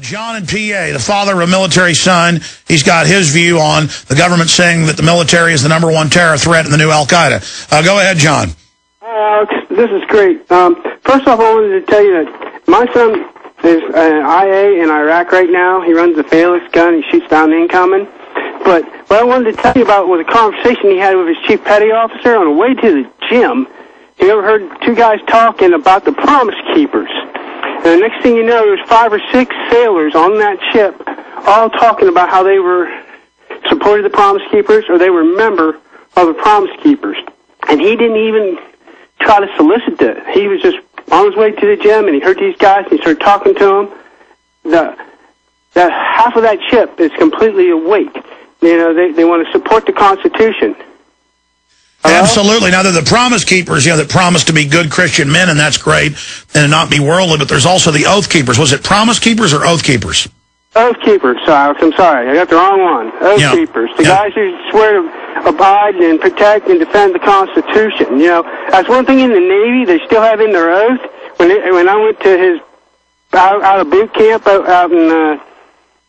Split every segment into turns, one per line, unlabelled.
John in PA, the father of a military son, he's got his view on the government saying that the military is the #1 terror threat in the new al-Qaeda. Go ahead, John.
Hi, Alex. This is great. First off, I wanted to tell you that my son is IA in Iraq right now. He runs the Phalanx gun. He shoots down incoming. But what I wanted to tell you about was a conversation he had with his chief petty officer on the way to the gym. He overheard two guys talking about the Promise Keepers. And the next thing you know, there was 5 or 6 sailors on that ship all talking about how they were supported the Promise Keepers or they were a member of the Promise Keepers. And he didn't even try to solicit that. He was just on his way to the gym and he heard these guys and he started talking to them. That half of that ship is completely awake. You know, they want to support the Constitution.
Absolutely. Now, they're the Promise Keepers, that promise to be good Christian men, and that's great, and not be worldly, but there's also the Oath Keepers. Was it Promise Keepers or Oath Keepers?
Oath Keepers, Alex. I'm sorry. I got the wrong one. Oath Keepers. The guys who swear to abide and protect and defend the Constitution. You know, that's one thing in the Navy they still have in their oath. When I went to his out of boot camp out in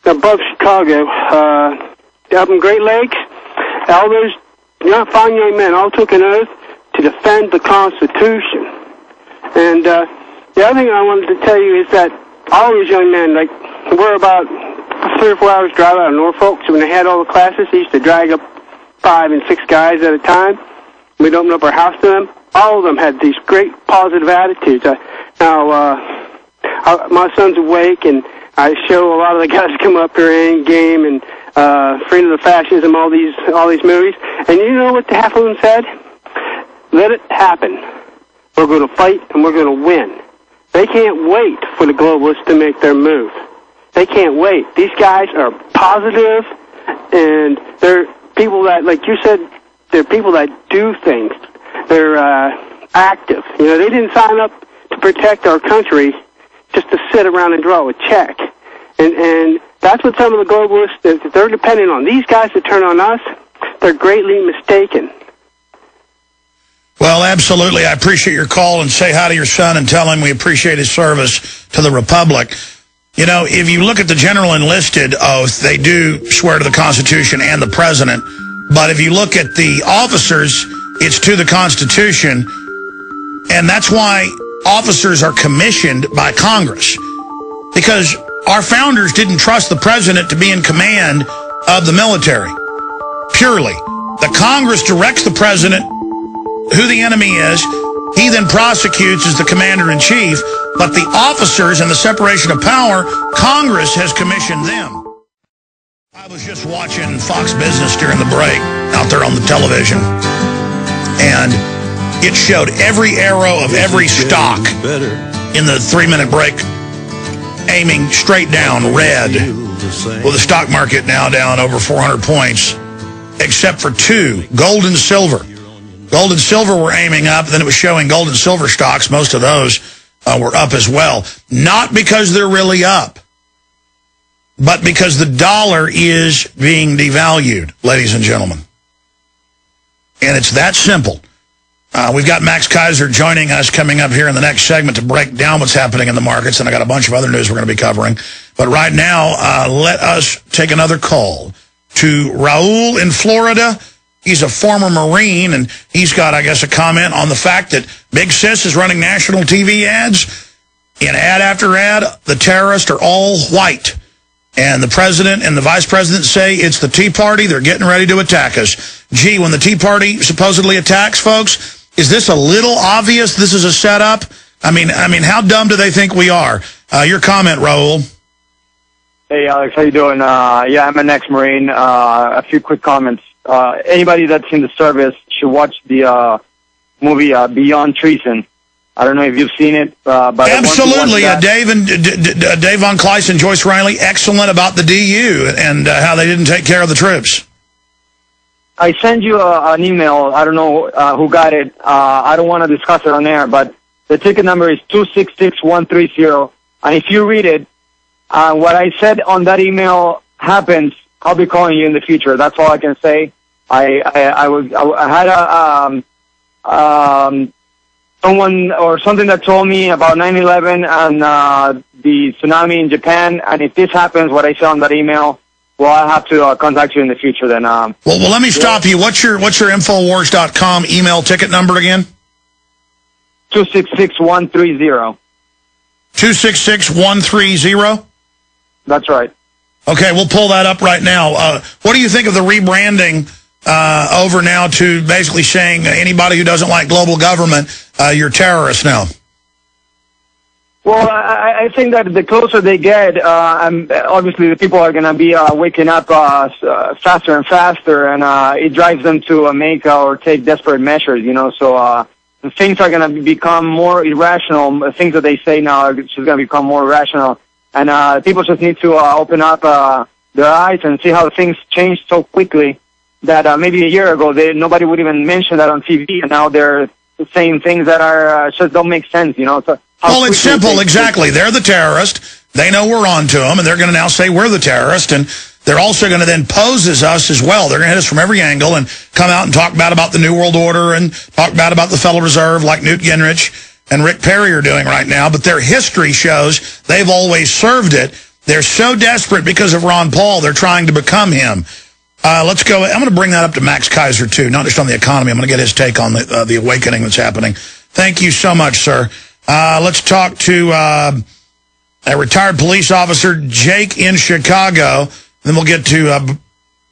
above Chicago, up in Great Lakes, all those fine young men all took an oath to defend the Constitution. And the other thing I wanted to tell you is that all these young men, like, we're about 3 or 4 hours drive out of Norfolk, so when they had all the classes, they used to drag up 5 and 6 guys at a time. We'd open up our house to them. All of them had these great positive attitudes. My son's awake, and I show a lot of the guys come up here in game and Freedom of Fascism, all these movies. And you know what half of them said? Let it happen. We're going to fight and we're going to win. They can't wait for the globalists to make their move. They can't wait. These guys are positive, and they're people that, like you said, they're people that do things. They're active. You know, they didn't sign up to protect our country just to sit around and draw a check. And that's what some of the globalists, they're depending on. These guys that turn on us, they're greatly mistaken.
Well, absolutely. I appreciate your call, and say hi to your son and tell him we appreciate his service to the Republic. You know, if you look at the General Enlisted oath, they do swear to the Constitution and the President. But if you look at the officers, it's to the Constitution. And that's why officers are commissioned by Congress. Because our founders didn't trust the President to be in command of the military. Purely. The Congress directs the President who the enemy is. He then prosecutes as the commander-in-chief. But the officers and the separation of power, Congress has commissioned them. I was just watching Fox Business during the break out there on the television. And it showed every arrow of every stock in the 3-minute break aiming straight down, red, with the stock market now down over 400 points, except for 2, gold and silver. Gold and silver were aiming up, then it was showing gold and silver stocks. Most of those were up as well. Not because they're really up, but because the dollar is being devalued, ladies and gentlemen. And it's that simple. We've got Max Kaiser joining us coming up here in the next segment to break down what's happening in the markets, and I got a bunch of other news we're going to be covering. But right now, let us take another call to Raul in Florida. He's a former Marine, and he's got, I guess, a comment on the fact that Big Sis is running national TV ads. In ad after ad, the terrorists are all white. And the president and the vice president say it's the Tea Party. They're getting ready to attack us. Gee, when the Tea Party supposedly attacks, folks, is this a little obvious this is a setup? I mean, how dumb do they think we are? Your comment, Raul.
Hey, Alex, how you doing? Yeah, I'm an ex-Marine. A few quick comments. Anybody that's in the service should watch the movie Beyond Treason. I don't know if you've seen it. But
absolutely. Dave Von Kleiss and Joyce Riley, excellent about the DU and how they didn't take care of the troops.
I sent you an email. I don't know who got it. I don't want to discuss it on air, but the ticket number is 266130. And if you read it, what I said on that email happens, I'll be calling you in the future. That's all I can say. I had someone or something that told me about 9/11 and the tsunami in Japan. And if this happens, what I said on that email, well, I'll have to contact you in the future then.
Well, let me stop you. What's your Infowars.com email ticket number again?
266130.
266130?
That's right.
Okay, we'll pull that up right now. What do you think of the rebranding over now to basically saying anybody who doesn't like global government, you're terrorists now?
Well, I think that the closer they get, obviously the people are going to be waking up faster and faster, and it drives them to make or take desperate measures, you know. So things are going to become more irrational. Things that they say now are just going to become more irrational. And people just need to open up their eyes and see how things change so quickly that maybe a year ago nobody would even mention that on TV, and now they're saying things that are just don't make sense, you know. So
well, it's simple, exactly. They're the terrorist. They know we're on to them, and they're going to now say we're the terrorist, and they're also going to then pose as us as well. They're going to hit us from every angle and come out and talk bad about the New World Order and talk bad about the Federal Reserve like Newt Gingrich and Rick Perry are doing right now, but their history shows they've always served it. They're so desperate because of Ron Paul, they're trying to become him. Let's go. I'm going to bring that up to Max Kaiser, too, not just on the economy. I'm going to get his take on the awakening that's happening. Thank you so much, sir. Let's talk to a retired police officer, Jake in Chicago. Then we'll get to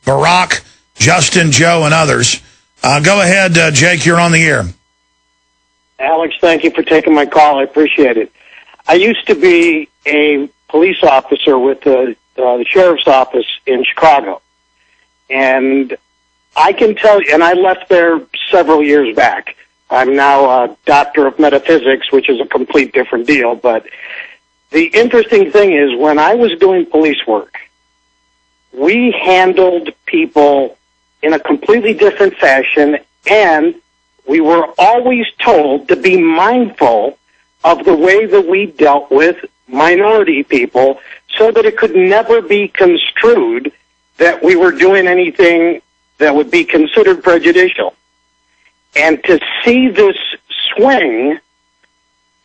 Barack, Justin, Joe, and others. Go ahead, Jake. You're on the air.
Alex, thank you for taking my call. I appreciate it. I used to be a police officer with the sheriff's office in Chicago. And I can tell you, and I left there several years back. I'm now a doctor of metaphysics, which is a complete different deal. But the interesting thing is, when I was doing police work, we handled people in a completely different fashion, and we were always told to be mindful of the way that we dealt with minority people so that it could never be construed that we were doing anything that would be considered prejudicial. And to see this swing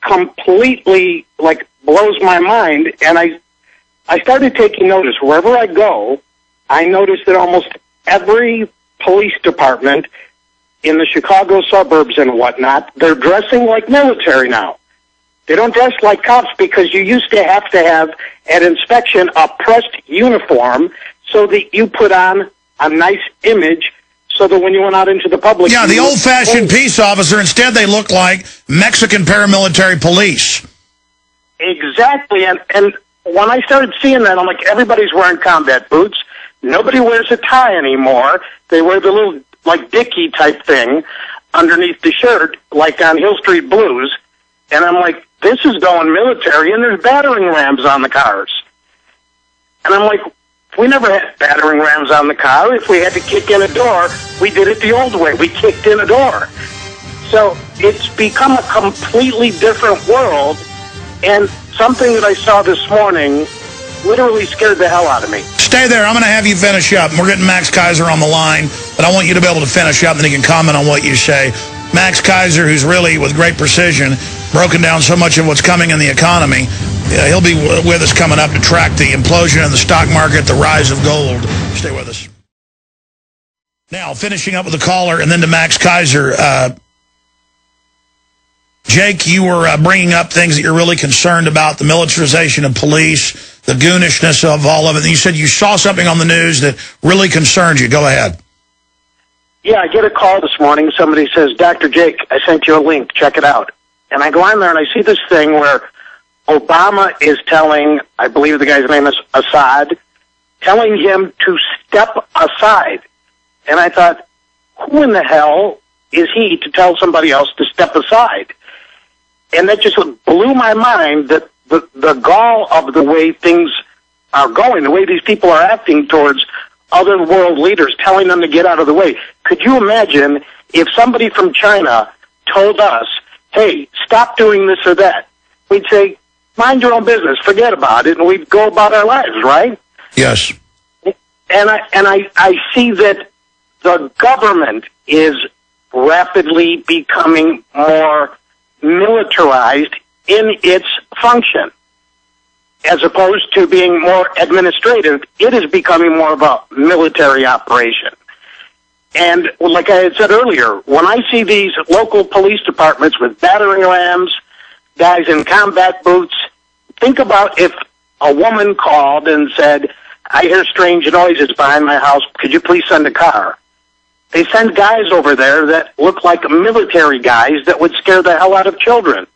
completely, blows my mind, and I started taking notice. Wherever I go, I notice that almost every police department in the Chicago suburbs and whatnot, they're dressing like military now. They don't dress like cops because you used to have at inspection a pressed uniform so that you put on a nice image so that when you went out into the public...
Yeah, the old-fashioned peace officer. Instead, they look like Mexican paramilitary police.
Exactly, and when I started seeing that, I'm like, everybody's wearing combat boots. Nobody wears a tie anymore. They wear the little, Dickie type thing underneath the shirt, like on Hill Street Blues. And I'm like, this is going military, and there's battering rams on the cars. And I'm like, we never had battering rams on the car. If we had to kick in a door, we did it the old way. We kicked in a door. So it's become a completely different world, and something that I saw this morning literally scared the hell out of me.
Stay there. I'm going to have you finish up. We're getting Max Kaiser on the line, but I want you to be able to finish up, and then he can comment on what you say. Max Kaiser, who's really, with great precision, broken down so much of what's coming in the economy. He'll be with us coming up to track the implosion in the stock market, the rise of gold. Stay with us. Now, finishing up with the caller and then to Max Kaiser. Jake, you were bringing up things that you're really concerned about, the militarization of police, the goonishness of all of it. And you said you saw something on the news that really concerned you. Go ahead.
Yeah, I get a call this morning. Somebody says, Dr. Jake, I sent you a link. Check it out. And I go on there and I see this thing where Obama is telling, I believe the guy's name is Assad, telling him to step aside. And I thought, who in the hell is he to tell somebody else to step aside? And that just blew my mind, that the gall of the way things are going, the way these people are acting towards other world leaders, telling them to get out of the way. Could you imagine if somebody from China told us, hey, stop doing this or that? We'd say, mind your own business, forget about it, and we'd go about our lives, right?
Yes.
And I see that the government is rapidly becoming more militarized in its function. as opposed to being more administrative, it is becoming more of a military operation. And like I had said earlier, when I see these local police departments with battering rams, guys in combat boots, think about if a woman called and said, I hear strange noises behind my house, could you please send a car? They send guys over there that look like military guys that would scare the hell out of children.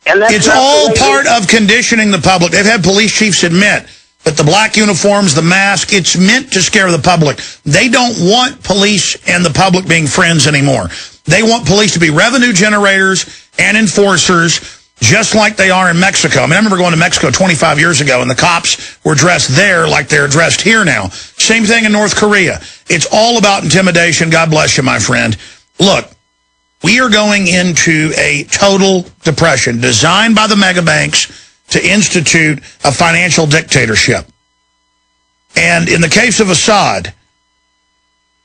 And that's
it's all part of conditioning the public. They've had police chiefs admit that the black uniforms, the mask, it's meant to scare the public. They don't want police and the public being friends anymore. They want police to be revenue generators and enforcers, just like they are in Mexico. I mean, I remember going to Mexico 25 years ago, and the cops were dressed there like they're dressed here now. Same thing in North Korea. It's all about intimidation. God bless you, my friend. Look, we are going into a total depression designed by the mega banks to institute a financial dictatorship. And in the case of Assad,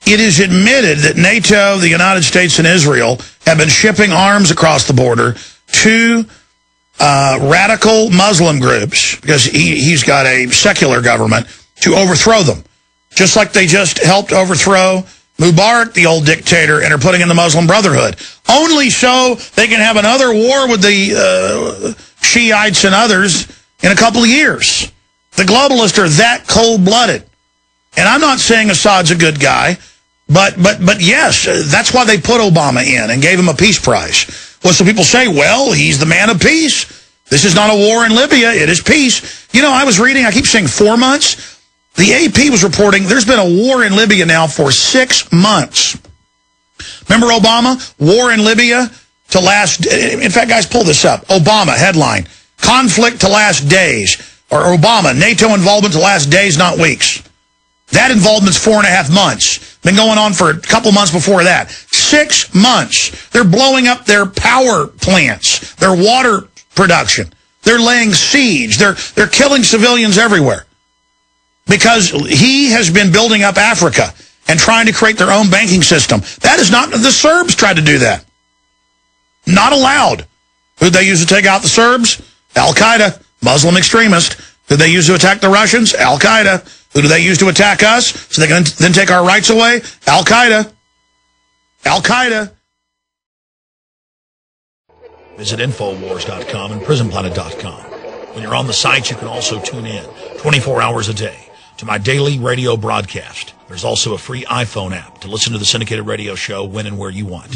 it is admitted that NATO, the United States, and Israel have been shipping arms across the border to radical Muslim groups, because he's got a secular government, to overthrow them. Just like they just helped overthrow Mubarak, the old dictator, and are putting in the Muslim Brotherhood. Only so they can have another war with the Shiites and others in a couple of years. The globalists are that cold-blooded. And I'm not saying Assad's a good guy, but yes, that's why they put Obama in and gave him a peace prize. Well, so people say, well, he's the man of peace. This is not a war in Libya. It is peace. You know, I was reading, I keep saying 4 months. The AP was reporting there's been a war in Libya now for 6 months. Remember Obama? War in Libya to last... In fact, guys, pull this up. Obama, headline. Conflict to last days. Or Obama, NATO involvement to last days, not weeks. That involvement's 4.5 months. Been going on for a couple months before that. 6 months. They're blowing up their power plants, their water production. They're laying siege. They're killing civilians everywhere. Because he has been building up Africa and trying to create their own banking system. That is not... The Serbs tried to do that. Not allowed. Who'd they use to take out the Serbs? Al-Qaeda, Muslim extremist. Who'd they use to attack the Russians? Al-Qaeda. Who do they use to attack us so they can then take our rights away? Al-Qaeda. Al-Qaeda. Visit Infowars.com and PrisonPlanet.com. When you're on the sites, you can also tune in 24 hours a day to my daily radio broadcast. There's also a free iPhone app to listen to the syndicated radio show when and where you want.